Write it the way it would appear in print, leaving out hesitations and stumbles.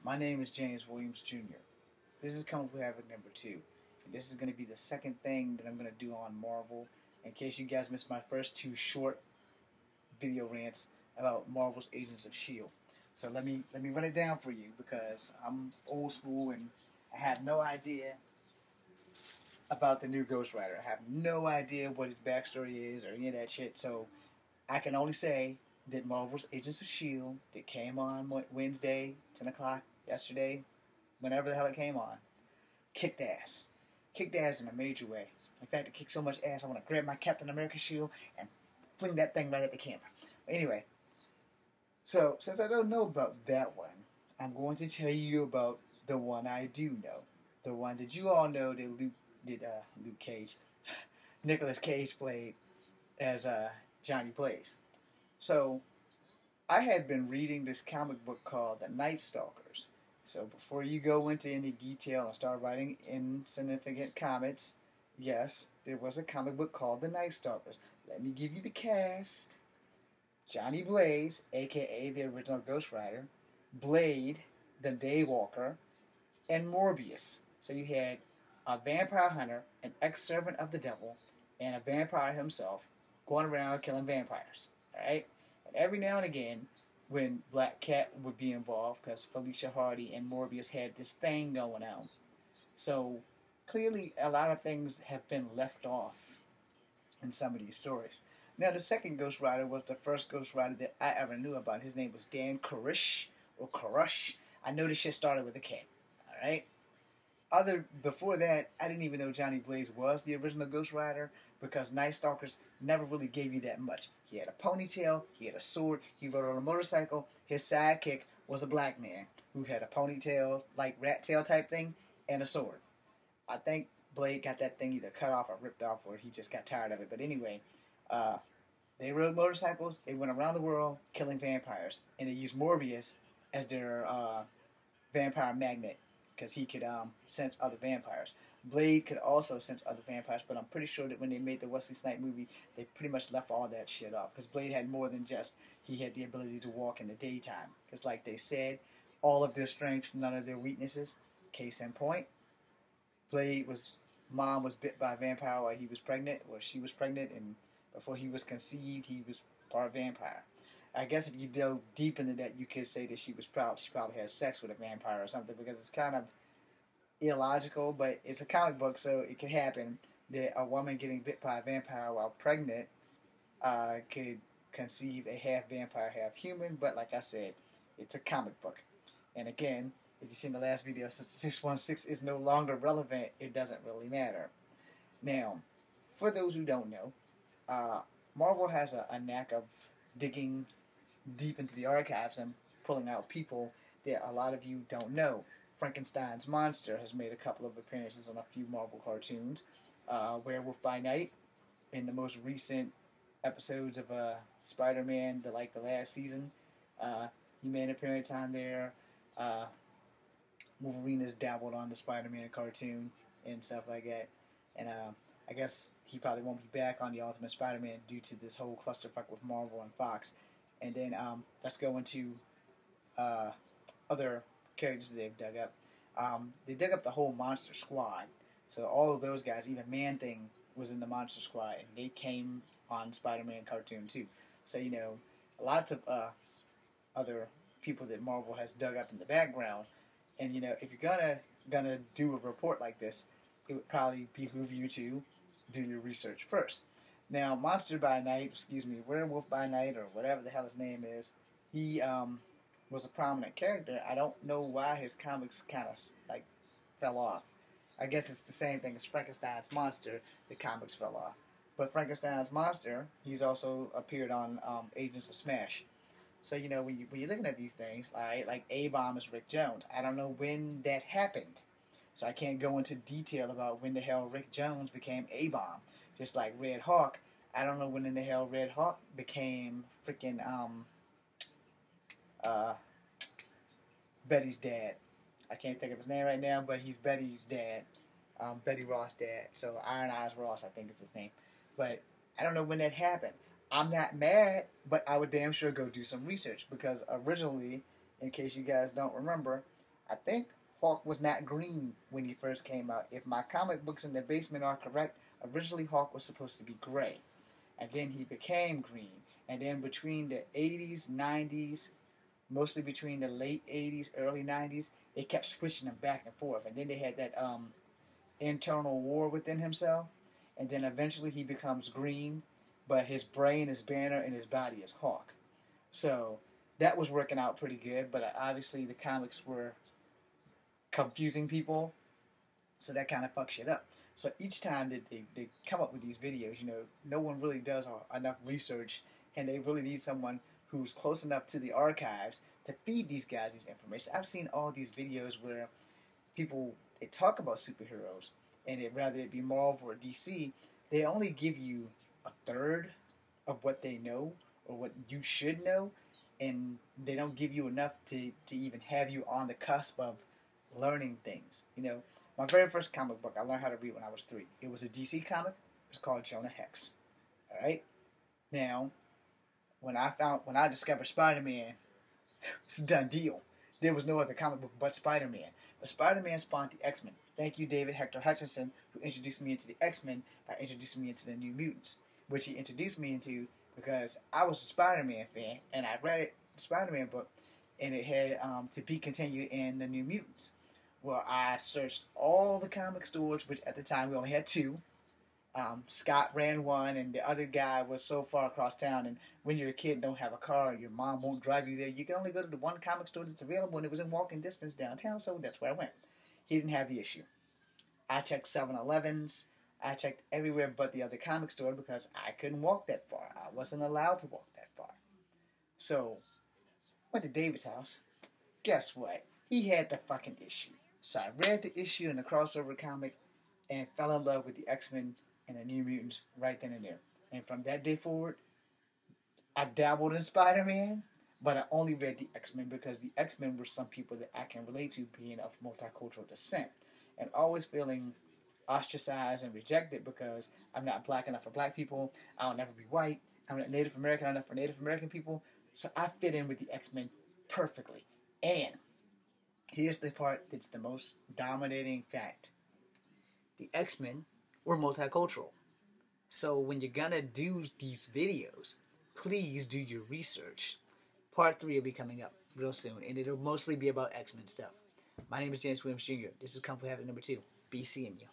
My name is James Williams Jr. This is Kung Fu Havoc number 2. And this is going to be the second thing that I'm going to do on Marvel. In case you guys missed my first two short video rants about Marvel's Agents of S.H.I.E.L.D. So let me run it down for you because I'm old school and I have no idea about the new Ghost Rider. I have no idea what his backstory is or any of that shit. So I can only say that Marvel's Agents of S.H.I.E.L.D. that came on Wednesday, 10 o'clock yesterday, whenever the hell it came on, kicked ass. Kicked ass in a major way. In fact, it kicked so much ass, I want to grab my Captain America shield and fling that thing right at the camera. But anyway, so since I don't know about that one, I'm going to tell you about the one I do know. The one that you all know that Luke Cage, Nicolas Cage played as Johnny Blaze. So I had been reading this comic book called The Night Stalkers. So before you go into any detail and start writing insignificant comments, yes, there was a comic book called The Night Stalkers. Let me give you the cast. Johnny Blaze, a.k.a. the original Ghost Rider, Blade, the Daywalker, and Morbius. So you had a vampire hunter, an ex-servant of the devil, and a vampire himself going around killing vampires. Alright? And every now and again, when Black Cat would be involved, because Felicia Hardy and Morbius had this thing going on. So clearly a lot of things have been left off in some of these stories. Now the second Ghost Rider was the first Ghost Rider that I ever knew about. His name was Dan Koresh, or Koresh. I know this shit started with a K. Alright? Before that, I didn't even know Johnny Blaze was the original Ghost Rider because Night Stalkers never really gave you that much. He had a ponytail, he had a sword, he rode on a motorcycle. His sidekick was a black man who had a ponytail, like rat tail type thing, and a sword. I think Blade got that thing either cut off or ripped off, or he just got tired of it. But anyway, they rode motorcycles, they went around the world killing vampires, and they used Morbius as their vampire magnet because he could sense other vampires. Blade could also sense other vampires, but I'm pretty sure that when they made the Wesley Snipes movie, they pretty much left all that shit off because Blade had more than just he had the ability to walk in the daytime. Because like they said, all of their strengths, none of their weaknesses. Case in point, mom was bit by a vampire while he was pregnant, or she was pregnant, and before he was conceived, he was part vampire. I guess if you dove deep into that, you could say that she probably had sex with a vampire or something because it's kind of illogical, but it's a comic book, so it could happen that a woman getting bit by a vampire while pregnant could conceive a half vampire, half human. But like I said, it's a comic book. And again, if you've seen the last video, since 616 is no longer relevant, it doesn't really matter. Now, for those who don't know, Marvel has a knack of digging deep into the archives and pulling out people that a lot of you don't know. Frankenstein's monster has made a couple of appearances on a few Marvel cartoons. Werewolf by Night, in the most recent episodes of Spider-Man, the last season, he made an appearance on there. Wolverine has dabbled on the Spider-Man cartoon and stuff like that. And I guess he probably won't be back on the Ultimate Spider-Man due to this whole clusterfuck with Marvel and Fox. And then let's go into other characters that they've dug up. They dug up the whole Monster Squad. So all of those guys, even Man-Thing was in the Monster Squad, and they came on Spider-Man cartoon too. So, you know, lots of other people that Marvel has dug up in the background. And, you know, if you're gonna do a report like this, it would probably behoove you to do your research first. Now, Werewolf by Night, or whatever the hell his name is, he was a prominent character. I don't know why his comics kind of like fell off. I guess it's the same thing as Frankenstein's monster. The comics fell off. But Frankenstein's monster, he's also appeared on Agents of Smash. So, you know, when you're looking at these things, like A-Bomb is Rick Jones. I don't know when that happened. So I can't go into detail about when the hell Rick Jones became A-Bomb. Just like Red Hawk, I don't know when in the hell Red Hawk became freaking Betty's dad. I can't think of his name right now, but he's Betty's dad. Betty Ross' dad. So Iron Eyes Ross, I think is his name. But I don't know when that happened. I'm not mad, but I would damn sure go do some research because originally, in case you guys don't remember, I think Hawk was not green when he first came out. If my comic books in the basement are correct, originally Hawk was supposed to be gray. And then he became green. And then between the 80s, 90s, mostly between the late 80s, early 90s, they kept switching them back and forth. And then they had that internal war within himself. And then eventually he becomes green, but his brain is Banner and his body is Hawk. So that was working out pretty good, but obviously the comics were confusing people, so that kind of fucks shit up. So each time that they come up with these videos, no one really does enough research, and they really need someone who's close enough to the archives to feed these guys this information. I've seen all these videos where people, they talk about superheroes, and rather it be Marvel or DC, they only give you a third of what they know or what you should know, and they don't give you enough to even have you on the cusp of learning things. My very first comic book I learned how to read when I was 3. It was a DC comic. It was called Jonah Hex. All right. Now, when I discovered Spider-Man, it's a done deal. There was no other comic book but Spider-Man. But Spider-Man spawned the X-Men. Thank you, David Hector Hutchinson, who introduced me into the X-Men by introducing me into the New Mutants, which he introduced me into because I was a Spider-Man fan, and I read the Spider-Man book, and it had to be continued in the New Mutants. Well, I searched all the comic stores, which at the time we only had 2. Scott ran one, and the other guy was so far across town, and when you're a kid and don't have a car, and your mom won't drive you there, you can only go to the one comic store that's available, and it was in walking distance downtown, so that's where I went. He didn't have the issue. I checked 7-Elevens. I checked everywhere but the other comic store because I couldn't walk that far. I wasn't allowed to walk that far. So, went to David's house. Guess what? He had the fucking issue. So I read the issue in the crossover comic and fell in love with the X-Men and the New Mutants right then and there. And from that day forward, I dabbled in Spider-Man, but I only read the X-Men because the X-Men were some people that I can relate to being of multicultural descent. And always feeling ostracized and rejected because I'm not black enough for black people, I'll never be white, I'm not Native American enough for Native American people, so I fit in with the X-Men perfectly. And here's the part that's the most dominating fact. The X-Men were multicultural. So when you're gonna do these videos, please do your research. Part 3 will be coming up real soon, and it'll mostly be about X-Men stuff. My name is James Williams Jr. This is Kung Fu Habit number 2. Be seeing you.